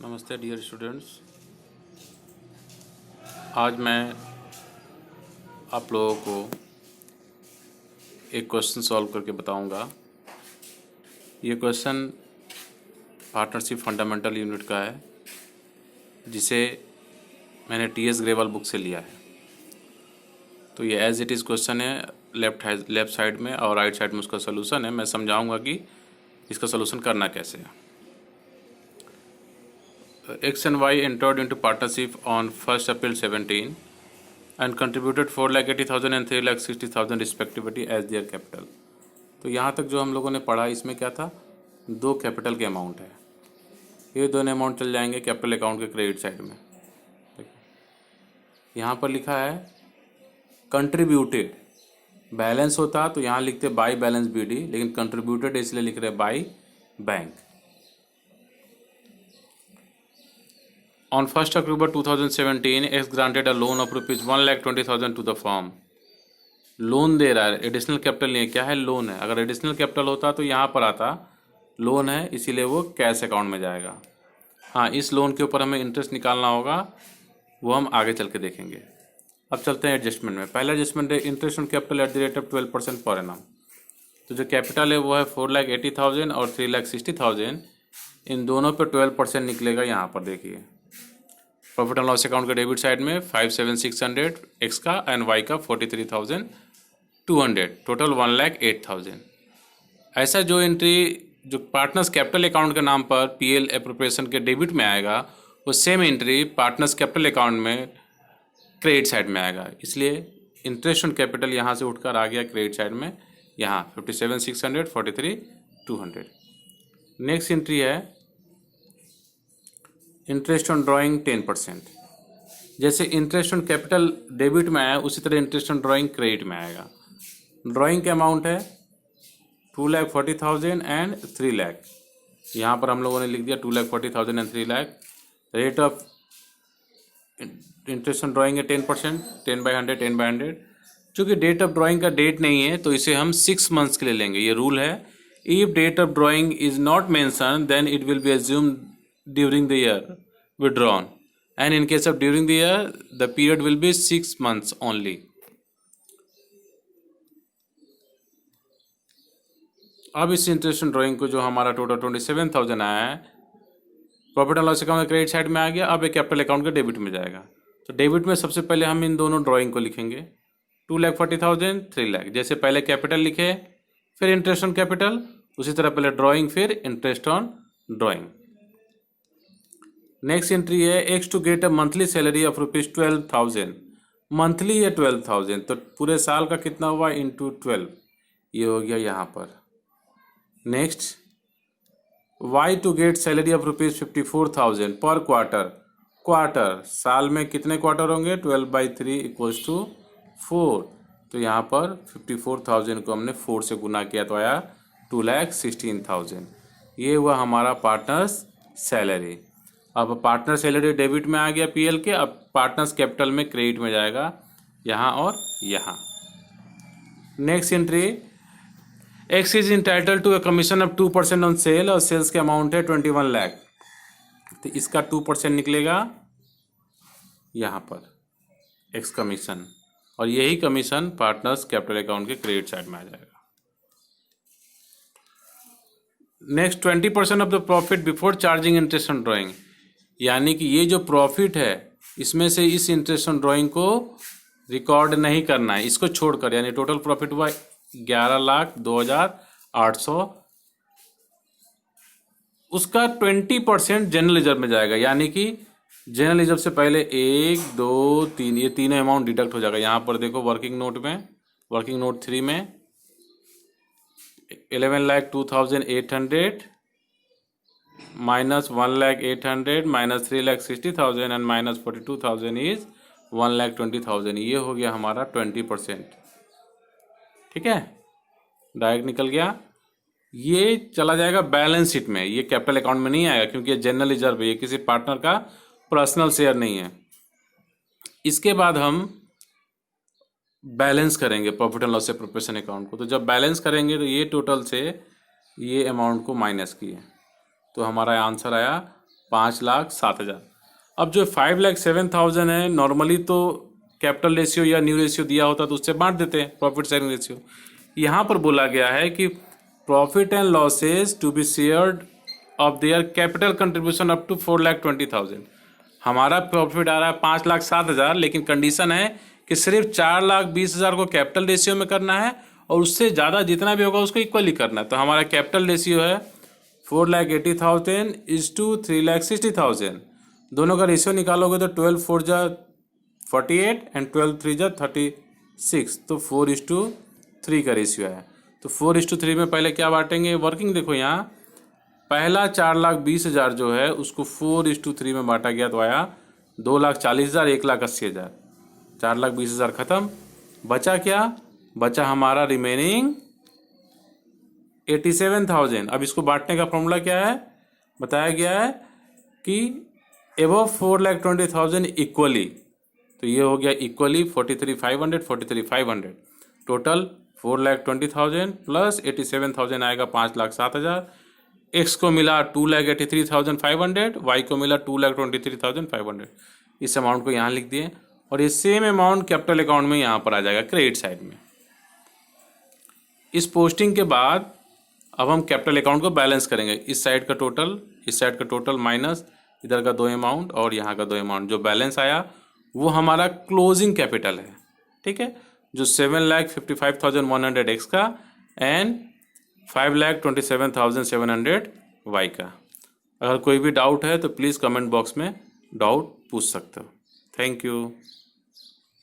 नमस्ते dear students. आज मैं आप लोगों को एक क्वेश्चन सॉल्व करके बताऊंगा। ये क्वेश्चन पार्टनरशिप फंडामेंटल यूनिट का है, जिसे मैंने टीएस ग्रेवाल बुक से लिया है। तो ये एज इट इज़ क्वेश्चन है, लेफ्ट साइड में और राइट साइड में उसका सोल्यूशन है। मैं समझाऊंगा कि इसका सोल्यूशन करना कैसे है। X and Y entered into partnership on 1st April 17 and contributed 4,80,000 and 3,60,000 respectively as their capital। तो यहाँ तक जो हम लोगों ने पढ़ा, इसमें क्या था, दो कैपिटल के अमाउंट है। ये दोनों अमाउंट चल जाएंगे कैपिटल अकाउंट के क्रेडिट साइड में। यहाँ पर लिखा है कंट्रीब्यूटेड। बैलेंस होता तो यहाँ लिखते बाई बैलेंस बीडी, लेकिन कंट्रीब्यूटेड इसलिए लिख रहे by bank. On 1st October 2017, X granted a loan of rupees 1,20,000 to the firm। Loan दे रहा है, एडिशनल कैपिटल नहीं है। क्या है? लोन है। अगर एडिशनल कैपिटल होता तो यहाँ पर आता लोन है, इसीलिए वो कैश अकाउंट में जाएगा। हाँ, इस लोन के ऊपर हमें इंटरेस्ट निकालना होगा, वो हम आगे चल के देखेंगे। अब चलते हैं एडजस्टमेंट में। पहला एडजस्टमेंट है interest on capital at the rate of 12% per annum. तो जो कैपिटल है वो है 4,80,000 और 3,60,000। इन दोनों पर 12% निकलेगा। यहाँ पर देखिए, प्रॉफिट एंड लॉस अकाउंट के डेबिट साइड में 57,600 एक्स का एंड वाई का 43,200, टोटल 1,08,000। ऐसा जो एंट्री जो पार्टनर्स कैपिटल अकाउंट के नाम पर पीएल एप्रोप्रिएशन के डेबिट में आएगा, वो same entry partners capital account में क्रेडिट साइड में आएगा। इसलिए इंटरेस्ट ऑन कैपिटल यहाँ से उठकर आ गया क्रेडिट साइड में, यहाँ 57,600, 43,200। नेक्स्ट एंट्री है इंटरेस्ट ऑन ड्राइंग 10%। जैसे इंटरेस्ट ऑन कैपिटल डेबिट में आया, उसी तरह इंटरेस्ट ऑन ड्राइंग क्रेडिट में आएगा। ड्राइंग का अमाउंट है 2,40,000 एंड 3 लाख। यहाँ पर हम लोगों ने लिख दिया 2,40,000 and 3 lakh. Rate of interest on drawing है 10%, 10/100, 10/100। चूँकि डेट ऑफ ड्राइंग का डेट नहीं है, तो इसे हम 6 मंथ्स के लिए लेंगे। ये रूल है, if date of drawing is not mention then it will be assumed during the year withdrawn, and in case of during the year the period will be 6 months only। अब इस interest drawing को जो हमारा total 27,000 आया है, profit and loss account के credit side में आ गया। अब एक कैपिटल अकाउंट के डेबिट में जाएगा। तो डेबिट में सबसे पहले हम इन दोनों ड्राइंग को लिखेंगे, 2,40,000, 3 लाख। जैसे पहले कैपिटल लिखे, फिर इंटरेस्ट ऑन कैपिटल, उसी तरह पहले ड्राइंग, फिर interest on drawing. Next entry है X to get a monthly salary of rupees 12,000। Monthly है 12,000, तो पूरे साल का कितना हुआ इंटू 12, ये हो गया यहाँ पर। Next Y to get salary of rupees 54,000 per quarter. साल में कितने क्वार्टर होंगे? 12/3 इक्वल्स टू 4। तो यहाँ पर 54,000 को हमने 4 से गुना किया तो आया 2,16,000। ये हुआ हमारा पार्टनर्स सैलरी। अब पार्टनर सैलरी डेबिट में आ गया पीएल के, अब पार्टनर्स कैपिटल में क्रेडिट में जाएगा, यहाँ और यहाँ। Next entry, X is entitle to a commission of 2% on sale, और सेल्स के अमाउंट है 21 लाख। तो इसका 2% निकलेगा यहाँ पर एक्स कमीशन, और यही कमीशन पार्टनर्स कैपिटल अकाउंट के क्रेडिट साइड में आ जाएगा। Next 20% of the profit before charging interest on drawing, यानी कि ये जो प्रॉफिट है, इसमें से इस इंटरेस्ट ऑन ड्राइंग को रिकॉर्ड नहीं करना है, इसको छोड़कर। यानी टोटल प्रॉफिट हुआ 11,02,800। उसका 20% जनरल रिजर्व में जाएगा, यानी कि जनरल रिजर्व से पहले 1, 2, 3, ये तीनों अमाउंट डिडक्ट हो जाएगा। यहाँ पर देखो वर्किंग नोट में, वर्किंग नोट 3 में 11,02,800 minus 1,08,000 minus 3,60,000 and minus 42,000 is 1,20,000। ये हो गया हमारा 20%। ठीक है, डायरेक्ट निकल गया। ये चला जाएगा बैलेंस शीट में, ये कैपिटल अकाउंट में नहीं आएगा, क्योंकि ये जनरल रिजर्व है, ये किसी पार्टनर का पर्सनल शेयर नहीं है। इसके बाद हम बैलेंस करेंगे profit and loss appropriation account को। तो जब बैलेंस करेंगे तो ये टोटल से ये अमाउंट को माइनस किए, तो हमारा आंसर आया 5,07,000। अब जो 5,07,000 है, नॉर्मली तो कैपिटल रेशियो या न्यू रेशियो दिया होता तो उससे बांट देते हैं, प्रॉफिट शेयरिंग रेशियो। यहाँ पर बोला गया है कि profit and losses to be shared of their capital contribution up to 4,20,000। हमारा प्रॉफिट आ रहा है 5,07,000, लेकिन कंडीशन है कि सिर्फ 4,20,000 को कैपिटल रेशियो में करना है और उससे ज़्यादा जितना भी होगा उसको इक्वली करना है। तो हमारा कैपिटल रेशियो है 4,80,000 इज टू 3,60,000। दोनों का रेशियो निकालोगे तो 12 4 जा 48 एंड 12 3 जा 36, तो 4:3 का रेशियो है। तो 4:3 में पहले क्या बांटेंगे, वर्किंग देखो यहाँ, पहला 4,20,000 जो है उसको 4:3 में बांटा गया तो आया 2,40,000, 1,80,000। 4,20,000 खत्म, बचा क्या, बचा हमारा रिमेनिंग 87,000। अब इसको बांटने का फॉर्मूला क्या है, बताया गया है कि एबव 4,20,000 इक्वली, तो ये हो गया इक्वली 43,500 43,500, टोटल 4,20,000 प्लस 87,000 आएगा 5,07,000। एक्स को मिला 2,83,500, वाई को मिला 2,23,500। इस अमाउंट को यहाँ लिख दिए और ये सेम अमाउंट कैपिटल अकाउंट में यहाँ पर आ जाएगा क्रेडिट साइड में। इस पोस्टिंग के बाद अब हम कैपिटल अकाउंट को बैलेंस करेंगे। इस साइड का टोटल माइनस इधर का 2 अमाउंट और यहाँ का 2 अमाउंट, जो बैलेंस आया वो हमारा क्लोजिंग कैपिटल है, ठीक है, जो 7,55,100 एक्स का एंड 5,27,700 वाई का। अगर कोई भी डाउट है तो प्लीज़ कमेंट बॉक्स में डाउट पूछ सकते हो। Thank you.